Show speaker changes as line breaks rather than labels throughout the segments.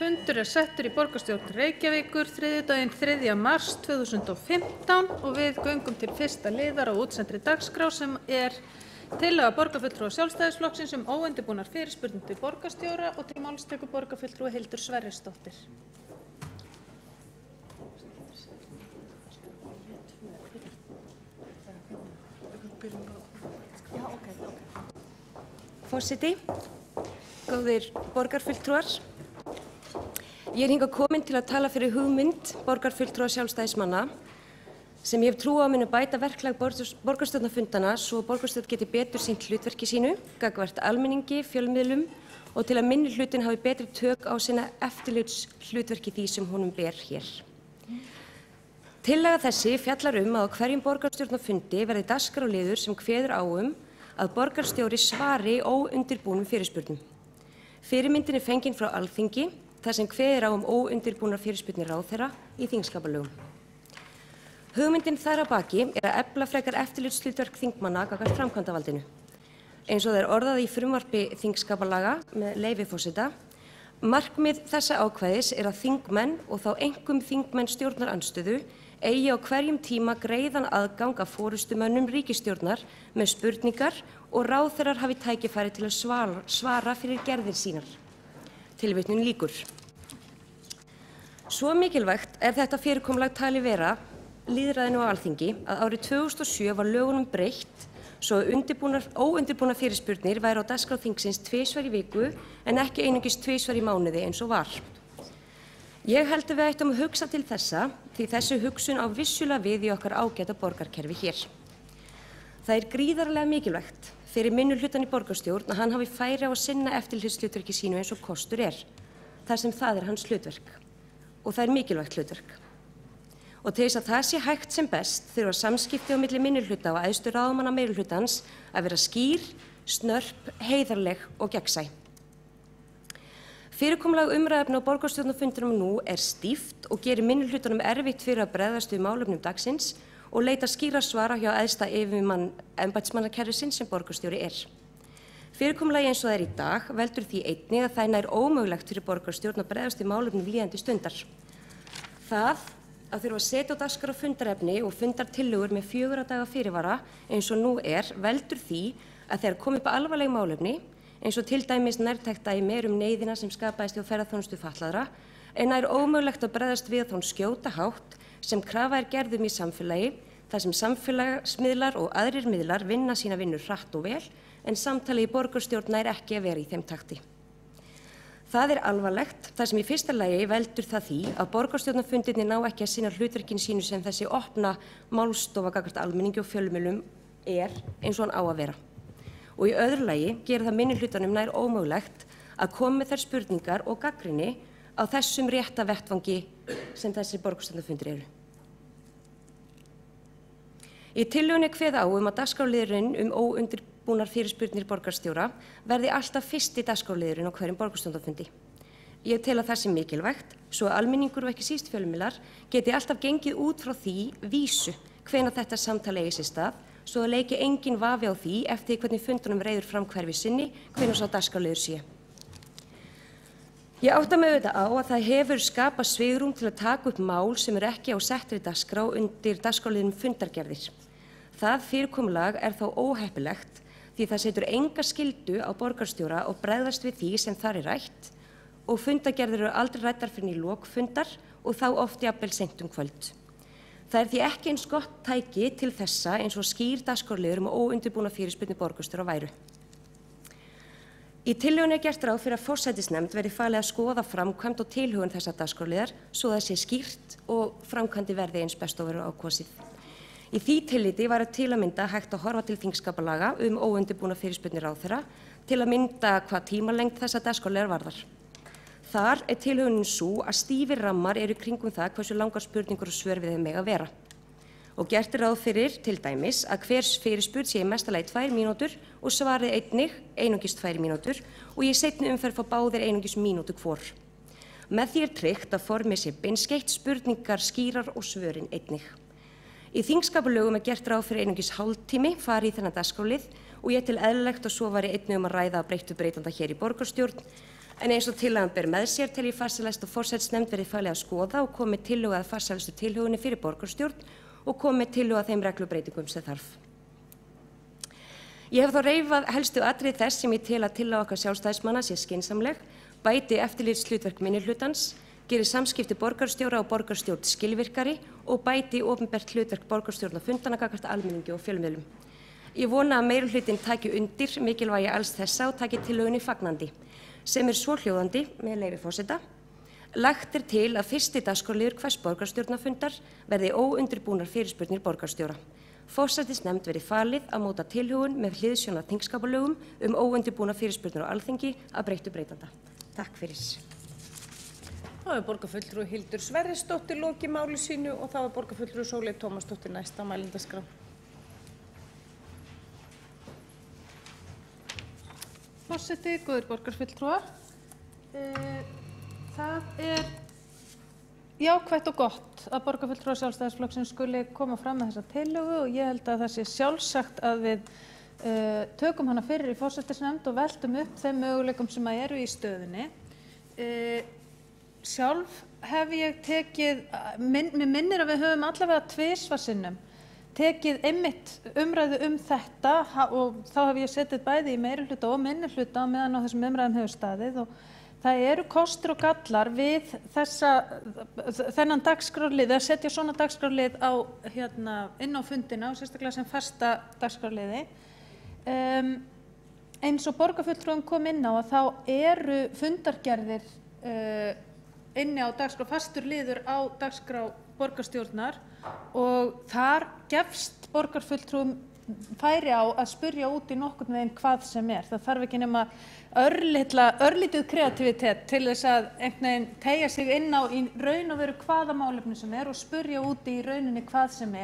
Fundur settur í borgarstjórn Reykjavíkur þriðjudaginn 3. mars 2015 og við göngum til fyrsta liðar á útsendri dagskrá sem tillaga borgarfulltrúa Sjálfstæðisflokksins óundirbúnar fyrirspurnir til borgarstjóra og til máls tekur borgarfulltrúi Hildur Sverrisdóttir.
Forseti, góðir borgarfulltrúar. Ég hingað komin til að tala fyrir hugmynd borgarfulltrúa Sjálfstæðismanna sem ég hef trú á muni bæta verklag borgarstjórnarfundana svo borgarstjórn geti betur sinnt hlutverki sínu, gagnvart almenningi, fjölmiðlum og til að minnihlutinn hafi betri tök á sinna eftirlitshlutverki því sem honum ber hér. Tillaga þessi fjallar að á hverjum borgarstjórnarfundi verði dagskrárliður sem kveður á að borgarstjóri svari óundirbúnum fyrirspurnum. Fyrirmyndin fengin frá Alþingi, þar sem kveður á óundirbúnar fyrirspurnir ráðherra í þingskapalögum. Hugmyndin þar að baki að efla frekar eftirlitshlutverk þingmanna gagnvart framkvæmdarvaldinu. Eins og það orðað í frumvarpi þingskapalaga með leyfi forseta, markmið þessa ákvæðis að þingmenn og þá einkum þingmenn stjórnarandstöðu eigi á hverjum tíma greiðan aðgang að forystumönnum ríkisstjórnar með spurningar og ráðherrar hafi tækifæri til að svara fyrir gerðir sínar. Tilvitnun lýkur. Svo mikilvægt þetta fyrirkomulag talið vera lýðræðinu á Alþingi að árið 2007 var lögunum breytt svo að óundirbúnar fyrirspurnir væru á dagskrá þingsins 2 ferðir í viku en ekki einungis 2 ferðir í mánuði eins og var. Ég held að við ættum að hugsa til þessa því þessi hugsun á vissulega við í okkar ágæta borgarkerfi hér. Það gríðarlega mikilvægt fyrir minnihlutann í borgarstjórn að hann hafi færi á að sinna eftirlitshlutverki sínu eins og kostur þar sem það hans hlutverk og það mikilvægt hlutverk. Og til þess að það sé hægt sem best þurfa samskipti á milli minnihluta og æðstu ráðamanna meirihlutans að vera skýr, snörp, heiðarleg og gegnsæ. Fyrirkomulag umræðuefna á borgarstjórnarfundunum nú stíft og gerir minnihlutanum erfitt fyrir að bregðast við málefnum dagsins og leita skýra svara hjá æðsta yfirmann embættismannakerfisins sem borgarstjóri Fyrirkomulagi eins og það í dag veldur því einnig að það nær ómögulegt fyrir borgarstjórn að bregðast við málefnum líðandi stundar. Það að þurfa að setja á dagskrá fundarefni og fundartillögur með 4 daga fyrirvara eins og nú veldur því að þegar komi upp alvarleg málefni eins og til dæmis nærtækt dæmi neyðina sem skapaðist hjá ferðaþjónustu fatlaðra nær ómögulegt að bregðast við þann skjóta hátt sem krafa gerðum í samfélagi þar sem samfélagsmiðlar og aðrir miðlar vinna sína vinnu hratt og vel en samtali í borgarstjórn nær ekki að vera í þeim takti. Það alvarlegt þar sem í fyrsta lagi veldur það því að borgarstjórnarfundirnir ná ekki að sinna hlutverkin sínu sem þessi opna málstofa gagnvart almenningi og fjölmiðlum eins og hann á að vera. Og í öðru lagi gerir það minnihlutanum nær ómögulegt að koma með þær spurningar og gagnrýni á þessum rétta vettvangi sem þessi borgarstjórnarfundir Í tillögunni kveða á að dagskrárliðurinn óundirbúnar fyrirspurnir borgarstjóra verði alltaf fyrsti dagskrárliðurinn á hverjum borgarstjórnarfundi. Ég tel að það sé mikilvægt svo að almenningur og ekki síst fjölmiðlar geti alltaf gengið út frá því vísu hvenær þetta samtal eigi sér stað svo að leiki engin vafi á því eftir hvernig fundunum reiður fram hverju sinni hvenær sá dagskrárliður sé. Ég átta mig á að það hefur skapað svigrúm til að taka upp mál sem ekki á settri dagskrá undir dagskrárliðnum fundargerðir. Það fyrirkomulag þá óheppilegt því það setur enga skyldu á borgarstjóra og bregðast við því sem þar rætt og fundargerðir aldrei ræddar fyrr en í lok fundar og þá oft jafnvel seint kvöld. Það því ekki eins gott tæki til þessa eins og skýr dagskrárliður óundirbúnar fyrirspurnir borgarstjóra væru. Í tillögunni gert ráð fyrir að forsætisnefnd verði falið að skoða framkvæmd og tilhögun þessa dagskrárliðar svo það sé skýrt og framkvæmdi verði eins best og verður ákosið. Í því tilliti var til að mynda hægt að horfa til þingskapalaga óundirbúnar fyrirspurnir ráðherra til að mynda hvað tímalengd þessa dagskrárliðar varðar. Þar tilhögunin sú að stífir rammar kringum það hversu langar spurningar og svör við þeim mega vera. Og gert ráð fyrir til dæmis að hver fyrirspurn sé í mesta lagi 2 mínútur og svarið einungis 2 mínútur og í seinni umferð fá báðir einungis mínútu hvor. Með því tryggt að formið sé beinskeytt, spurningar skýrar og svörin einnig. Í þingskapalögum gert ráð fyrir einungis hálftími fari í þennan dagskrárlið og ég tel eðlilegt að svo væri einnig að ræða breyttu breytanda hér í borgarstjórn En eins og tillagan ber með sér tel ég farsælast að forsætisnefnd verði falið að skoða og komi með tillögu að farsælustu tilhögunni fyrir borgarstjórn og komi með tillögu að þeim reglubreytingum sem þarf. Ég hef þá reifað helstu atriði þess sem ég tel að tillaga okkar sjálfstæðismanna sé skynsamleg, bæti eftirlitshlutverk minnihlutans, geri samskipti borgarstjóra og borgarstjórn skilvirkari og bæti opinbert hlutverk borgarstjórnarfundana gagnvart almenningi og fjölmiðlum. Ég vona að meirihlutinn taki undir mikilvægi alls þessa og taki tillögunni fagnandi, sem svohljóðandi, með leyfi forseta. Lagt til að fyrsti dagskrárliður hvers borgarstjórnarfundar verði óundirbúnar fyrirspurnir borgarstjóra. Forsætisnefnd verði falið að móta tilhögun með hliðsjón af þingskapalögum óundirbúnar fyrirspurnir á Alþingi að breyttu breytanda. Takk fyrir.
Það er borgarfulltrúi Hildur Sverrisdóttir lokið máli sínu og það er borgarfulltrúi Sóley Tómasdóttir næst á mælendaskrá.
Forseti, góðir borgarfulltrúar. Það er jákvætt og gott að borgarfulltrúar Sjálfstæðisflokksins skuli koma fram með þessa tillögu og ég held að það sé sjálfsagt að við tökum hana fyrir í forsætisnefnd og veltum upp þeim möguleikum sem eru í stöðunni. Sjálf hef ég tekið, mér minnir að við höfum allavega tvisvar sinnum tekið einmitt umræðu þetta og þá hef ég setið bæði í meirihluta og minnihluta meðan á þessum umræðum hefur staðið og það eru kostir og gallar við þennan dagskrárlið, að setja svona dagskrárlið inn á fundina og sérstaklega sem fasta dagskrárliði. Eins og borgarfulltrúum kom inn á að þá eru fundargerðir inni á dagskrá, fastur liður á dagskrá borgarstjórnar og þar gefst borgarfulltrúum færi á að spyrja út í nokkurn veginn hvað sem það þarf ekki nema örlítið kreativitet til þess að einhvern veginn teygja sig inn á í raun og veru hvaða málefni sem og spyrja út í rauninni hvað sem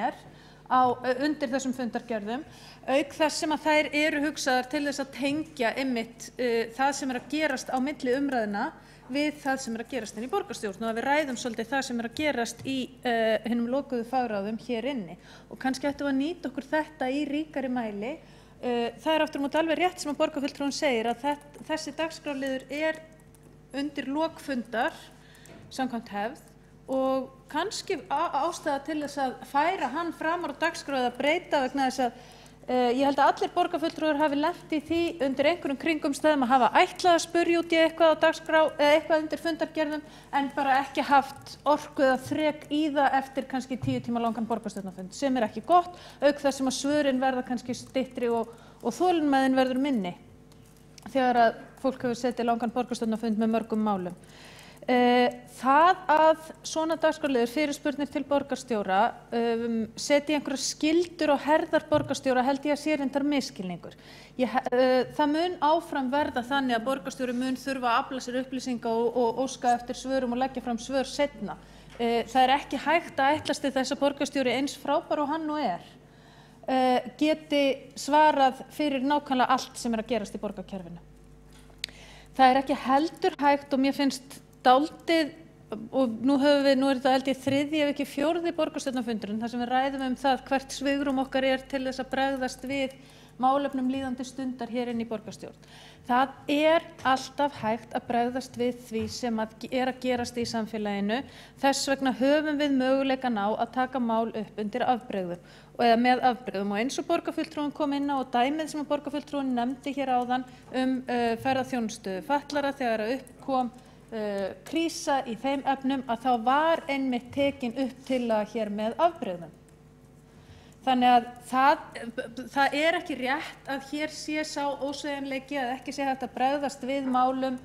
undir þessum fundargerðum, auk þess sem að þær eru hugsaðar til þess að tengja einmitt það sem að gerast á milli umræðna við það sem að gerast inn í borgarstjórn og að við ræðum svolítið það sem að gerast í hinum lokuðu fagráðum hér inni og kannski ættum við að nýta okkur þetta í ríkari mæli. Það aftur á móti alveg rétt sem að borgarfulltrúinn segir að þessi dagskrárliður undir lok fundar samkvæmt hefð og kannski ástæða til þess að færa hann framar á dagskrá eða breyta vegna þess að ég held að allir borgarfulltrúar hafi lent í því undir einhverjum kringumstæðum að hafa ætlað að spyrja út í eitthvað á dagskrá eða eitthvað undir fundargerðum en bara ekki haft orku eða þrek í það eftir kannski 10 tíma langan borgarstjórnarfund sem ekki gott, auk þess sem að svörin verða kannski styttri og þolinmæðin verður minni þegar að fólk hefur setið langan borgarstjórnarfund með mörgum málum. Það að svona dagskrárliður fyrirspurnir til borgarstjóra setji einhverjar skyldur og herðar borgarstjóra held ég að sé reyndar misskilningur. Það mun áfram verða þannig að borgarstjóri mun þurfa að afla sér upplýsinga og óska eftir svörum og leggja fram svör seinna. Það ekki hægt að ætlast til þess að borgarstjóri eins frábær og hann geti svarað fyrir nákvæmlega allt sem að gerast í borgarkerfinu. Það ekki heldur hægt og mér finnst dálítið, og nú þetta held ég 3. ef ekki 4. borgarstjórnarfundurinn þar sem við ræðum það hvert svigrúm okkar til þess að bregðast við málefnum líðandi stundar hér inn í borgarstjórn. Það alltaf hægt að bregðast við því sem að gerast í samfélaginu. Þess vegna höfum við möguleikann á að taka mál upp undir afbrigðum eða með afbrigðum og eins og borgarfulltrúinn kom inn á og dæmið sem að borgarfulltrúinn nefndi hér áðan ferðaþjónustu fatlaðra þegar að upp kom krísa í þeim efnum að þá var einmitt tekin upp tillaga hér með afbrigðum. Þannig að það ekki rétt að hér sé sá ósveigjanleiki að ekki sé hægt að bregðast við málum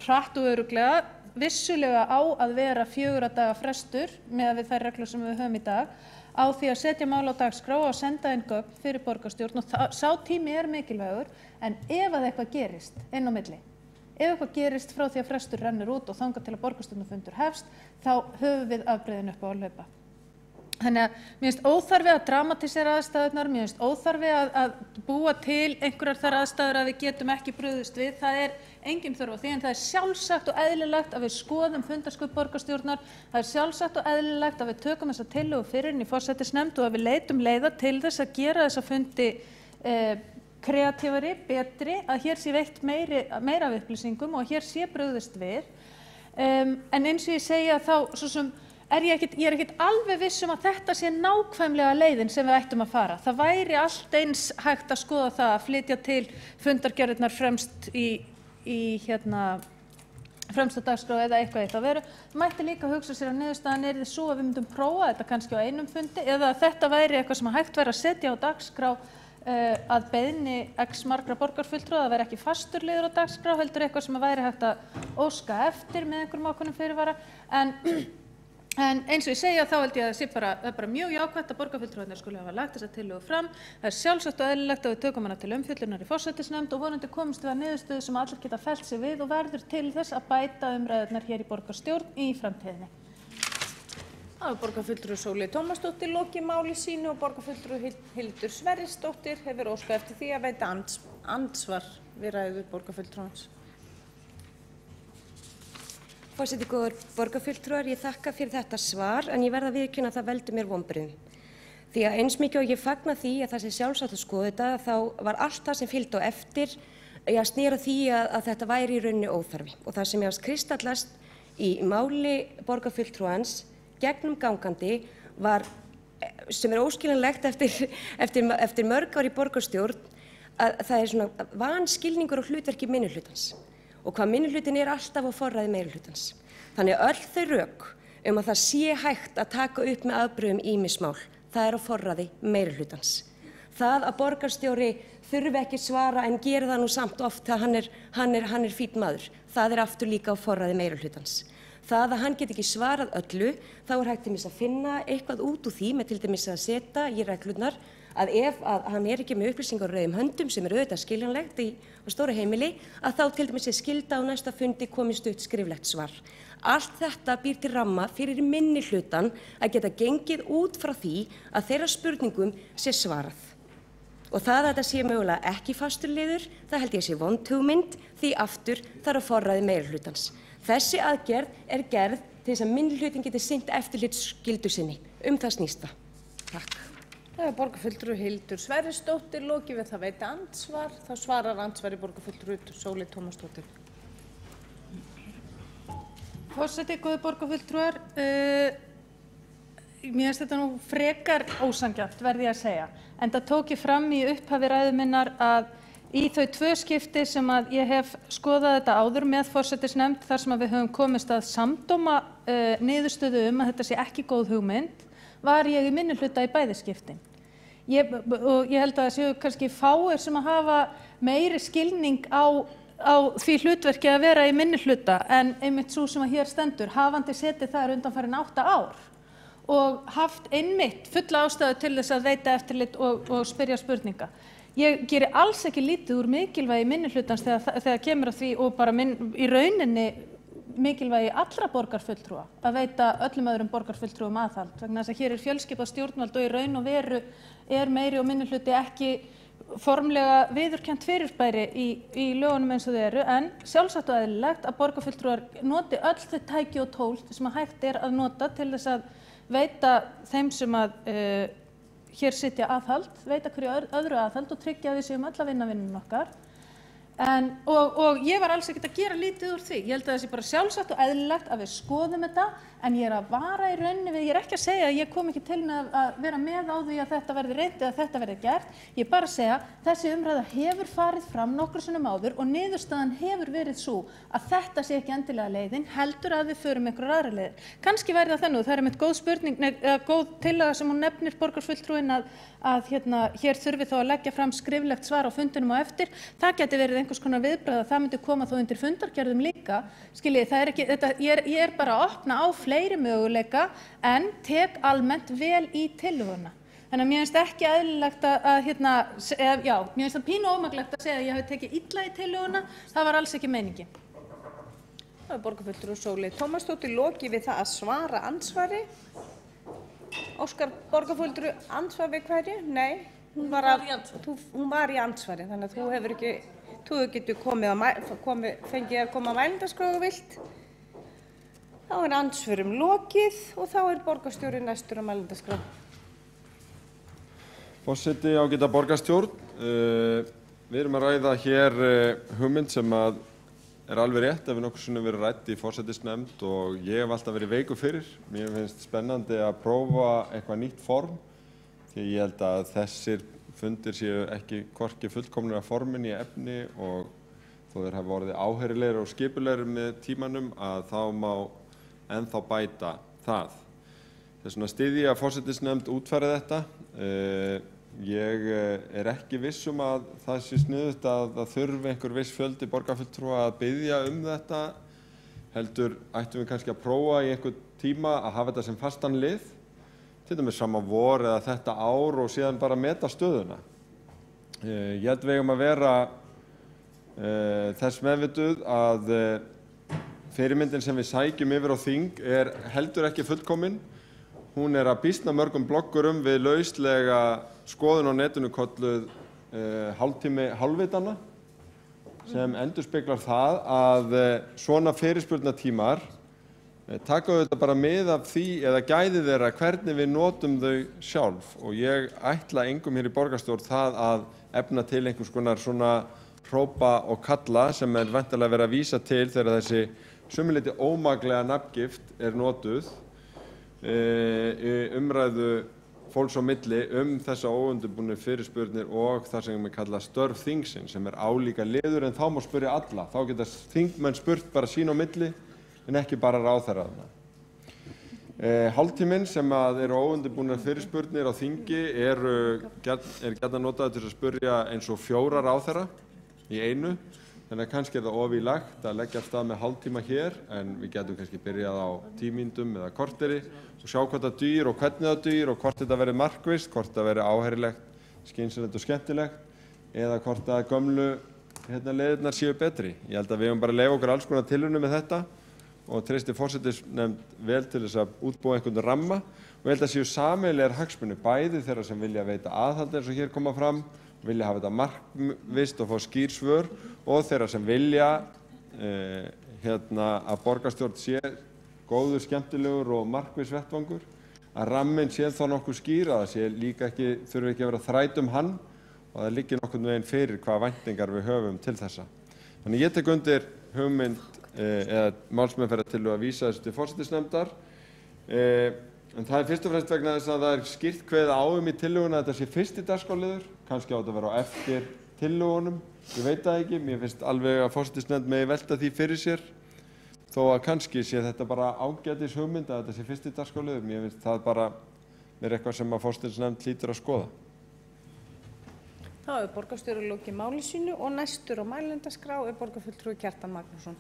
hratt og örugglega. Vissulega á að vera 4 daga frestur með við þær reglur sem við höfum í dag á því að setja mál á dagskrá og senda inn gögn fyrir borgarstjórn og sá tími mikilvægur en ef að eitthvað gerist inn á milli, ef eitthvað gerist frá því að frestur rennur út og þangað til að borgarstjórnarfundur hefst, þá höfum við afbrigðin upp á að hlaupa. Þannig að mér finnst óþarfi að dramatísera aðstæðurnar, mér finnst óþarfi að búa til einhverjar þær aðstæður að við getum ekki brugðist við. Það engin þörf á því en það sjálfsagt og eðlilegt að við skoðum fundarsköp borgarstjórnar. Það sjálfsagt og eðlilegt að við tökum þessa tillögu fyrir inn í forsætisnefnd og að við leitum leiða til þess að gera þessa fundi kreatífari, betri, að hér sé veitt meira af upplýsingum og hér sé brugðist við. En eins og ég segja þá, svo sem ég er ekkert alveg viss að þetta sé nákvæmlega leiðin sem við ættum að fara. Það væri allt eins hægt að skoða það að flytja til fundargerðirnar fremst fremst á dagskrá eða eitthvað í þá veru. Það mætti líka hugsa sér að niðurstaðan yrði svo að við myndum prófa þetta kannski á einum fundi eða að þetta væri eitthvað sem hægt væri að setja á dagskrá að beiðni x margra borgarfulltrúa, það væri ekki fastur liður á dagskrá, heldur eitthvað sem væri hægt að óska eftir með einhverjum ákveðnum fyrirvara. En eins og ég segja þá held ég að það er bara mjög jákvætt að borgarfulltrúarnir skuli hafa lagt þessa tillögu fram. Það er sjálfsagt og eðlilegt að við tökum hana til umfjöllunar í forsætisnefnd og vonandi komumst við að niðurstöðu sem allir geta fellt sig við og verður til þess að bæta umræðurnar hér í borgarstjórn í framtíðinni.
Það er borgarfulltrúi Sóley Tómasdóttir lokið máli sínu og borgarfulltrúi Hildur Sverrisdóttir hefur óskað eftir því að veita andsvar við ræðu borgarfulltrúans.
Forseti, góðir borgarfulltrúar, ég þakka fyrir þetta svar en ég verð að viðurkenna að það veldur mér vonbrigðum. Því að eins mikið og ég fagna því að það sé sjálfsagt að skoða þetta, þá var allt það sem fylgdi á eftir að snera því að þetta væri í rauninni óþarfi. Og það sem ég kristallast í máli borgarfulltrúans gegnum gangandi var, sem óskiljanlegt eftir mörg ár í borgarstjórn, að það er svona vanskilningur á hlutverki minnihlutans. Og hvað minnihlutin er alltaf á forræði meirihlutans. Þannig að öll þau rök að það sé hægt að taka upp með afbrigðum ýmis mál, það er á forræði meirihlutans. Það að borgarstjóri þurfi ekki svara en geri það nú samt oft að hann er fínn maður, það er aftur líka á forræði meirihlutans. Það að hann get ekki svarað öllu, þá er hægt til þess að finna eitthvað út úr því með til dæmis að setja í reglurnar að ef að hann er ekki með upplýsingar á rauðum höndum sem er auðvitað skiljanlegt á stóru heimili, að þá til dæmis skylda á næsta fundi komist upp skriflegt svar. Allt þetta býr til ramma fyrir minnihlutann að geta gengið út frá því að þeirra spurningum sé svarað. Og það að þetta sé mögulega ekki fastur liður, það held ég sé vond hugmynd því aftur þarf að forræði meirihlutans. Þessi aðgerð er gerð til þess að minnihlutin geti sinnt eftirlitsskyldu sinni. Það snýst það. Takk.
Það er borgarfulltrúi Hildur Sverrisdóttir lokið við það veita andsvar. Þá svarar andsvari borgarfulltrúi Sóley Tómasdóttir.
Forseti, góðir borgarfulltrúar, mér finnst þetta nú frekar ósanngjarnt, verð ég að segja. Enda tók ég fram í upphafi ræðu minnar að í þau 2 skipti sem að ég hef skoðað þetta áður með forsætisnefnd þar sem að við höfum komist að samdóma niðurstöðu að þetta sé ekki góð hugmynd, var ég í minnihluta í bæði skiptin. Og ég held að það séu kannski fáir sem að hafa meiri skilning á því hlutverki að vera í minnihluta en einmitt sú sem að hér stendur, hafandi setið þar undanfarin 8 ár og haft einmitt fulla ástæðu til þess að veita eftirlit og spyrja spurninga. Ég geri alls ekki lítið úr mikilvægi minnihlutans þegar kemur að því og bara í rauninni mikilvægi allra borgarfulltrúa að veita öllum öðrum borgarfulltrúum aðhald vegna þess að hér er fjölskipað stjórnvald og í raun og veru er meiri og minnihluti ekki formlega viðurkennt fyrirbæri í lögunum eins og þau eru en sjálfsagt og eðlilegt að borgarfulltrúar noti öll þau tæki og tól sem að hægt er að nota til þess að veita þeim sem að hér sitja aðhald, veita hverju öðru aðhald og tryggja að við séum öll að vinna vinnunum okkar. Og ég var alls ekkert að gera lítið úr því. Ég held að það sé bara sjálfsagt og eðlilegt að við skoðum þetta en ég er að vara í rauninni við, ég er ekki að segja að ég kom ekki til með að vera með á því að þetta verði reynt eða þetta verði gert. Ég er bara að segja þessi umræða hefur farið fram nokkrum sinnum áður og niðurstaðan hefur verið svo að þetta sé ekki endilega leiðin, heldur að við förum einhverjar aðrar leiðir. Kannski væri það þannig, það er einmitt góð spurning, góð tillaga sem hún nefnir borgarfulltrúinn að hér þurfi þá að leggja fram skriflegt svar á fundinum á eftir. Það geti verið einhvers konar viðbragð að það myndi koma þó undir fundargerðum líka. Skiljið, það er ekki, ég er bara að opna á fleiri möguleika en tek almennt vel í tillöguna. Þannig að mér finnst ekki eðlilegt mér finnst það pínu ómaklegt að segja að ég hafi tekið illa í tillöguna, það var alls ekki meiningin.
Það er borgarfulltrúi Sóley Tómasdóttir lokið við það að svara andsvari. Óskar borgarfulltrúi andsvar við hverju? Nei, hún var í andsvari, þannig að þú getur fengið að koma á mælendaskrá og vilt. Þá er andsvörum lokið og þá er borgarstjóri næstur á mælendaskrá.
Forseti, ágæta borgarstjórn. Við erum að ræða hér hugmynd sem að er alveg rétt ef við nokkuð sinni verið rædd í forsætisnefnd og ég hef alltaf verið veikur fyrir. Mér finnst spennandi að prófa eitthvað nýtt form því ég held að þessir fundir séu ekki hvorki fullkomnir að formin í efni og þó þeir hafa orðið áheyrilegir og skipulegir með tímanum að þá má ennþá bæta það. Þess vegna styð ég að forsætisnefnd útfæri þetta. Ég er ekki viss að það sé sniðugt að það þurfi einhver viss fjöldi borgarfulltrúa að biðja þetta. Heldur ættum við kannski að prófa í einhvern tíma að hafa þetta sem fastan lið, til dæmis fram á vor eða þetta ár og síðan bara meta stöðuna. Ég held við að vera þess meðvituð að fyrirmyndin sem við sækjum yfir á þing er heldur ekki fullkomin. Hún er að býsna mörgum bloggurum við lauslega skoðun á netinu kölluð hálftími hálfvitana sem endurspeglar það að svona fyrirspurnatímar taka auðvitað bara mið af því eða gæði þeirra hvernig við notum þau sjálf og ég ætla engum hér í borgarstjórn það að efna til einhvers konar svona hrópa og kalla sem væntanlega verið að vísa til þegar þessi sumuleyti ómaklega nafngift er notuð umræðu fólks á milli þessa óundirbúnu fyrirspurnir og það sem við kalla störf þingsins sem er álíka liður en þá má spyrja alla. Þá geta þingmenn spurt bara sín á milli en ekki bara ráðherrana. Hálftíminn sem eru óundirbúnar fyrirspurnir á þingi er gjarnan notaður til að spyrja eins og 4 ráðherra í einu. Þannig að kannski það ofílagt að leggja af stað með hálftíma hér en við getum kannski byrjað á 10 mínútum eða korteri og sjá hvort það dugir og hvernig það dugir og hvort þetta verið markvisst, hvort það verið áheyrilegt, skynsamlegt og skemmtilegt eða hvort að gömlu leiðirnar séu betri. Ég held að við höfum bara að leyfa okkur alls konar tilraunir með þetta og treysti forsætisnefnd vel til þess að útbúa einhvern ramma og ég held að séu sameiginlegar hagsmunir bæði þeirra sem vilja veita aðhald eins og hér koma fram, vilja hafa þetta markvisst og fá skýr svör og þeirra sem vilja að borgarstjórn sé góður, skemmtilegur og markviss vettvangur, að ramminn sé þá nokkuð skýr, að það sé líka þurfi ekki að vera þræt hann og það liggi nokkurn veginn fyrir hvaða væntingar við höfum til þessa. Þannig ég tek undir hugmynd eða málsmeðferðartillögu að vísa þessu til forsætisnefndar. En það er fyrst og fremst vegna þess að það er skýrt kveðið á í tillöguna að þetta sé fyrsti dagskrárliður, kannski á þetta að vera á eftir tillögunum, ég veit það ekki, mér finnst alveg að forsætisnefnd megi velta því fyrir sér, þó að kannski sé þetta bara ágætis hugmynd að þetta sé fyrsti dagskrárliður, mér finnst það bara vera eitthvað sem að forsætisnefnd hlýtur að skoða.
Þá er borgarstjóri lokið máli sínu og næstur á mælendaskrá er borgarfulltrúi Kjartan Magnússon.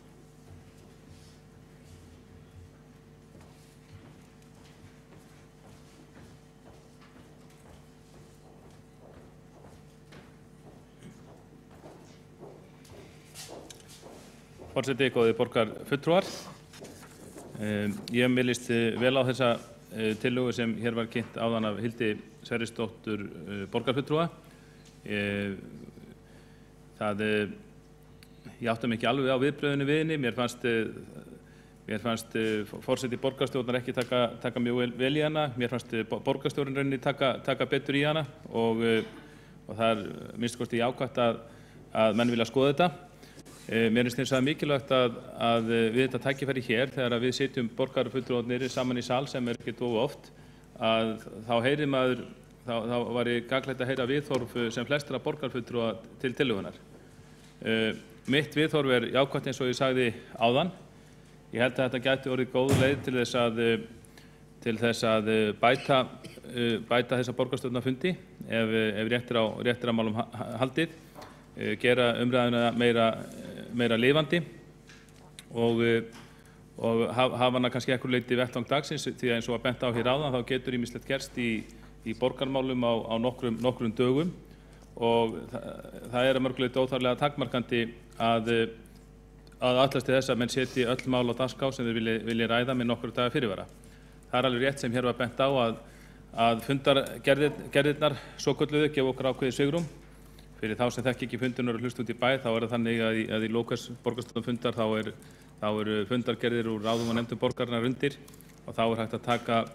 Forseti, góðir borgarfulltrúar. Ég millist vel á þessa tillögu sem hér var kynnt áðan af Hildi Sverrisdóttur borgarfulltrúa. Ég átta mig ekki alveg á viðbrögðinu við henni. Mér fannst forseti borgarstjórnar ekki taka mjög vel í hana. Mér fannst borgarstjórinn rauninni taka betur í hana og það er minnst kosti jákvætt að menn vilja skoða þetta. Mér finnst það mikilvægt að við þetta tækifæri hér þegar við sitjum borgarfulltrúarnir saman í sal sem er ekkert of oft að þá væri gagnlegt að heyra viðhorf sem flestra borgarfulltrúa til tillögunnar. Mitt viðhorf er jákvætt eins og ég sagði áðan. Ég held að þetta gæti orðið góð leið til þess að bæta þessa borgarstjórnarfundi ef rétt er að málum haldið, gera umræðuna meira lifandi og hafa hana kannski einhverju leyti vettvang dagsins því að eins og að bent á hér áðan þá getur ýmislegt gerst í borgarmálum á nokkrum dögum og það er að mörgu leyti óþarflega takmarkandi að ætlast til þess að menn setji öll mál á dagskrá sem þeir vilji ræða með nokkru daga fyrirvara. Það er alveg rétt sem hér var bent á að fundargerðirnar svokölluðu gefa okkur ákveðið svigrúm. Fyrir þá sem þekki ekki fundunar og hlust út í bæ þá er það þannig að í lok borgarstjórnarfundar þá eru fundargerðir úr ráðum og nefndum borgarinnar undir og þá er hægt að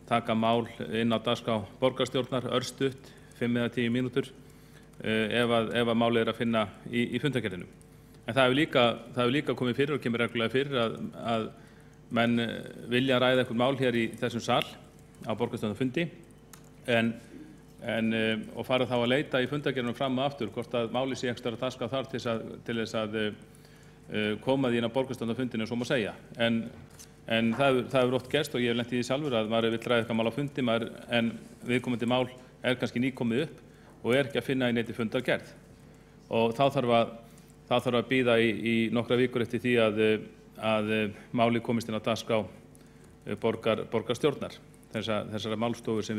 taka mál inn á dagskrá borgarstjórnar örstutt 5 eða 10 mínútur ef að málið er að finna í fundargerðinum. En það hefur líka komið fyrir og kemur reglulega fyrir að menn vilja ræða eitthvað mál hér í þessum sal á borgarstjórnarfundi og fara þá að leita í fundargerðinum fram og aftur hvort að málið sé ekstra dagskrá þar til þess að koma því inn á borgarstjórnarfundinu, svo má segja. En það hefur oft gerst og ég hef lent í því sjálfur að maður vill ræða eitthvað mál á fundi en viðkomandi mál er kannski nýkomið upp og er ekki að finna í neyti fundargerð. Og þá þarf að bíða í nokkra vikur eftir því að málið komist inn á dagskrá borgarstjórnar, þessara málstofur sem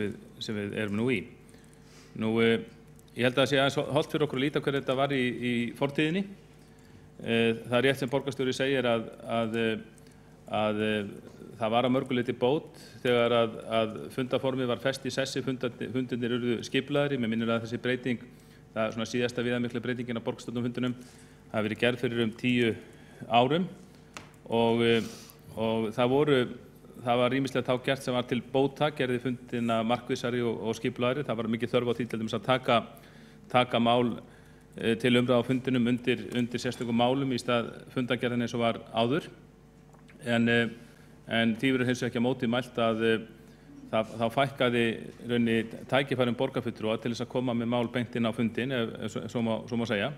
við erum nú í. Ég held að það sé aðeins hollt fyrir okkur að líta hvernig þetta var í fortíðinni. Það er rétt sem borgarstjóri segir að það var að mörgu leyti bót þegar að fundaformið var fest í sessi, fundirnir urðu skipulaðri. Mér minnir að þessi breyting, það er svona síðasta viðamikla breytingin á borgarstjórnarfundunum, hafi verið gerð fyrir 10 árum og það var ýmislegt þá gert sem var til bóta, gerði fundina markvissari og skipulaðri. Það var mikið þörf á því til dæmis að taka mál til umræðu á fundinum undir sérstökum málum í stað fundargerðin eins og var áður. En því verður hins vegar ekki á móti mælt að þá fækkaði raunni tækifærum borgarfulltrúa til þess að koma með mál beint inn á fundin, svo má segja.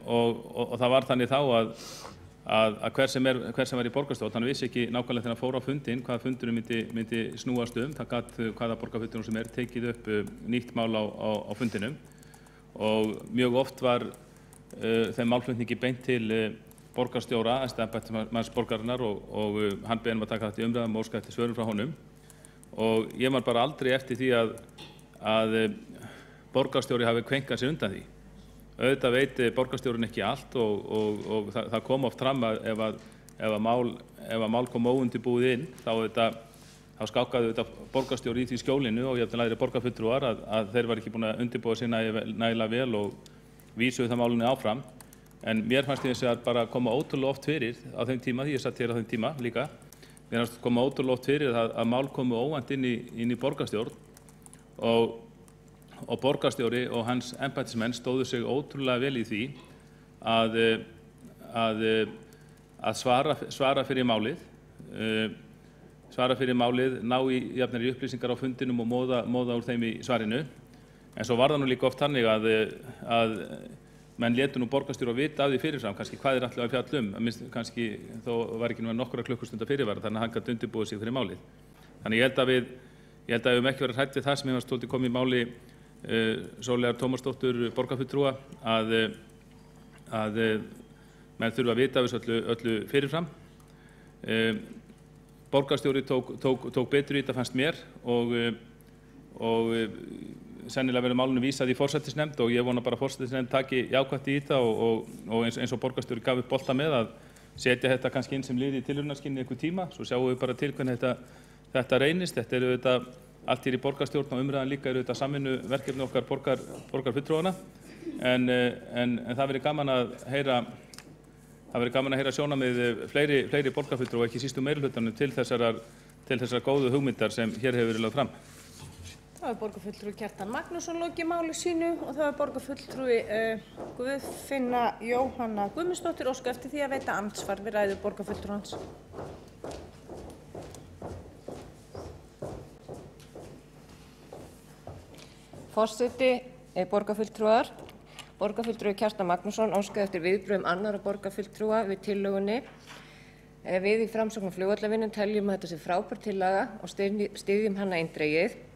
Og það var þannig þá að hver sem var í borgarstjórn, hann vissi ekki nákvæmlega þegar hann fór á fundin hvaða fundurinn myndi snúast um. Það gat hvaða borgarfulltrúum sem tekið upp nýtt mál á fundinum. Og mjög oft var þeim málflutningi beint til borgarstjóra, embættismanns borgarinnar og hann beðinn að taka þetta í umræðum og óska eftir svörum frá honum. Og ég man bara aldrei eftir því að borgarstjóri hafi kveinkað sér undan því. Auðvitað veit borgarstjórinn ekki allt og það kom oft fram að ef mál kom óundirbúið inn þá skákaði borgarstjóri í því skjólinu og jafnvel aðrir borgarfulltrúar að þeir var ekki búin að undirbúa sig nægilega vel og vísuðu það málunni áfram. En mér fannst ég að bara koma ótrúlega oft fyrir á þeim tíma, því ég satt hér á þeim tíma líka, mér fannst koma ótrúlega oft fyrir að mál komu óvænt inn í borgarstjórn og borgarstjóri og hans embættismenn stóðu sig ótrúlega vel í því að svara fyrir málið, ná í jafnari upplýsingar á fundinum og móða úr þeim í svarinu. En svo var það nú líka oft þannig að menn létu nú borgarstjóra vita af því fyrirfram, kannski hvað allir að fjalla kannski þó var ekki nokkra klukkustunda fyrirvara, þannig að hann gat undirbúið sig fyrir málið. Þannig ég held að við höfum ekki verið hrædd við það sem ég var stótt í komið í máli Sóleyjar Tómasdóttur borgarfulltrúa að menn þurfa að vita af þessu öllu fyrirfram. Borgarstjóri tók betur í þetta fannst mér og sennilega verður málunum vísað í forsætisnefnd og ég vona bara að forsætisnefnd taki jákvætt í þetta og eins og borgarstjóri gaf upp bolta með að setja þetta kannski inn sem lið í tilraunaskyni einhver tíma, svo sjáum við bara til hvernig þetta reynist. Þetta eru þetta allt hér í borgarstjórn og umræðan líka eru þetta samvinnuverkefni okkar borgarfulltrúanna en það verður gaman að heyra sjónarmið fleiri borgarfulltrúa, ekki síst meirihlutanum til þessar góðu hugmyndar sem hér hefur verið lögð fram.
Það var borgarfulltrúi Kjartan Magnússon lokið máli sínu og það var borgarfulltrúi Guðfinna Jóhanna Guðmundsdóttir óska eftir því að veita andsvar við ræðu borgarfulltrúans.
Forseti, borgarfulltrúar. Borgarfulltrúi Kjartan Magnússon óskaði eftir viðbrögðum annarra borgarfulltrúa við tillögunni. Við í Framsókn og flugvallavinnu teljum að þetta sé frábær tillaga og styðjum hana eindregið.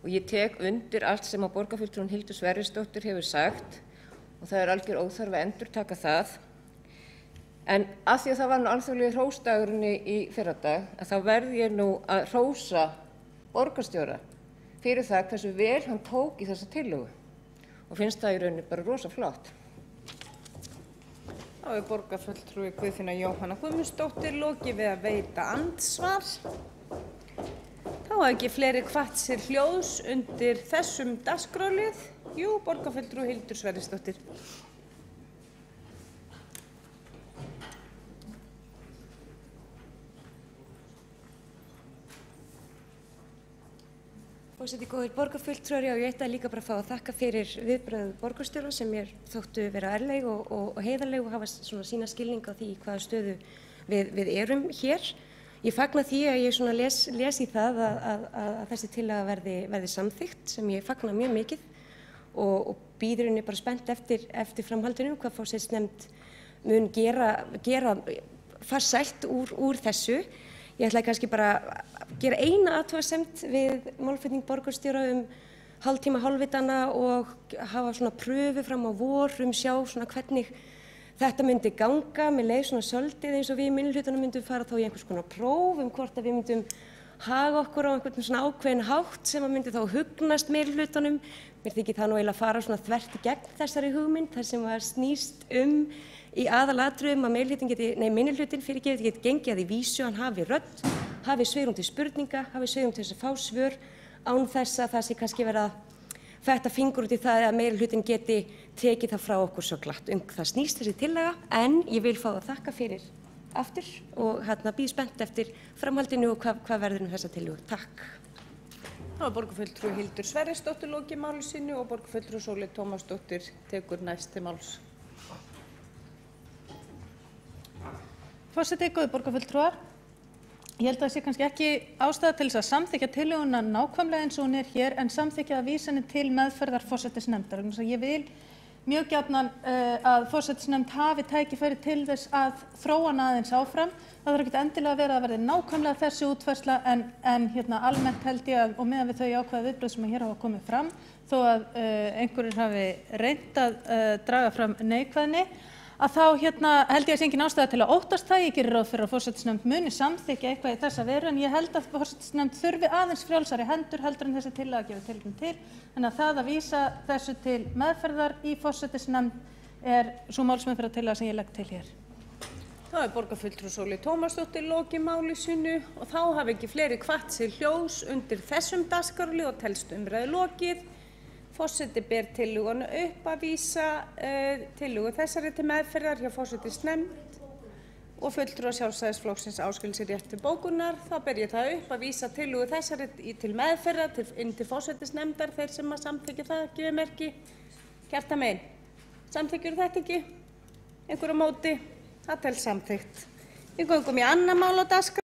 Og ég tek undir allt sem að borgarfulltrúin Hildur Sverrisdóttir hefur sagt og það er algjör óþarfi að endurtaka það. En af því að það var nú alþjóðlegi hrósdagurinn í fyrradag að þá verð ég nú að hrósa borgarstjóra fyrir það hversu vel hann tók í þessa tillögu og finnst það í rauninni bara rosa flott.
Þá er borgarfulltrúi Guðfinna Jóhanna Guðmundsdóttir lokið við að veita andsvar. Þá hafa ekki fleiri hvatt sér hljóðs undir þessum dagskrárlið. Jú, borgarfulltrúi Hildur Sverrisdóttir.
Forseti, góðir borgarfulltrúar, já, ég ætlaði líka bara að fá að þakka fyrir viðbrögð borgarstjóra sem mér þóttu vera ærleg og heiðarleg og hafa svona sína skilning á því í hvaða stöðu við erum hér. Ég fagna því að ég svona les í það að þessi tillaga verði samþykkt sem ég fagna mjög mikið og bíður henni bara spennt eftir framhaldinu hvað forsætisnefnd mun gera farsælt úr þessu. Ég ætlaði kannski bara að gera eina athugasemd við málflutning borgarstjóra hálfvitana og hafa svona pröfu fram á vor sjá svona hvernig þetta myndi ganga. Mér leið svona svolítið eins og við í minnihlutanum myndum fara þá í einhvers konar próf hvort að við myndum haga okkur á einhvern svona ákveðin hátt sem að myndi þá hugnast minnihlutanum. Mér þykir það nú eiginlega að fara svona þvert í gegn þessari hugmynd þar sem að snýst í aðalatriðum að minnihlutinn geti gengið að í vísu, hann hafi rödd, hafi svigrúm til spurninga, hafi svigrúm til þess að fá svör án þess að það sé kannski verið að fetta fingur út í það að meirihlutinn geti tekið það frá okkur svo glatt. Það snýst þessi tillaga en ég vil fá að þakka fyrir aftur og bíð spennt eftir framhaldinu og hvað verður þessa tillögu. Takk.
Það var borgarfulltrúi Hildur Sverrisdóttir lokið máli sínu og borgarfulltrúi Sóley Tómasdóttir tekur næst til máls.
Forseti, góðir borgarfulltrúar, ég held að það sé kannski ekki ástæða til þess að samþykkja tillöguna nákvæmlega eins og hún hér en samþykkja að vísa henni til meðferðar forsætisnefndar. Ég vil mjög gjarnan að forsætisnefnd hafi tækifæri til þess að þróa hana aðeins áfram. Það þarf ekki endilega að vera að verði nákvæmlega þessi útfærsla en almennt held ég og meðan við þau ákveða viðbrögð sem hér hafa komið fram þó að einhverjir hafi reynt að draga fram neikvæðni að þá held ég að sé engin ástæða til að óttast það. Ég gerir ráð fyrir að forsætisnefnd muni samþykkja eitthvað í þessa veru en ég held að forsætisnefnd þurfi aðeins frjálsari hendur heldur en þessi tillaga gefur tilefni til. En að það að vísa þessu til meðferðar í forsætisnefnd sú málsmeðferðartillaga sem ég legg til hér.
Þá borgarfulltrúi Sóley Tómasdóttir lokið máli sínu og þá hafi ekki fleiri hvatt sig hljóðs undir þessum dagskrárlið og telst umræðu lokið. Forseti ber tillöguna upp að vísa tillögu þessari til meðferðar hjá forsætisnefnd og fulltrúar Sjálfstæðisflokksins áskilja sér rétt til bókunar. Þá ber ég það upp að vísa tillögu þessari til meðferðar inn til forsætisnefndar þeir sem að samþykkja það gefið merki. Kjartan megin, samþykkjur þetta ekki? Einhver á móti? Það telst samþykkt. Við göngum í annað mál á dagskrá.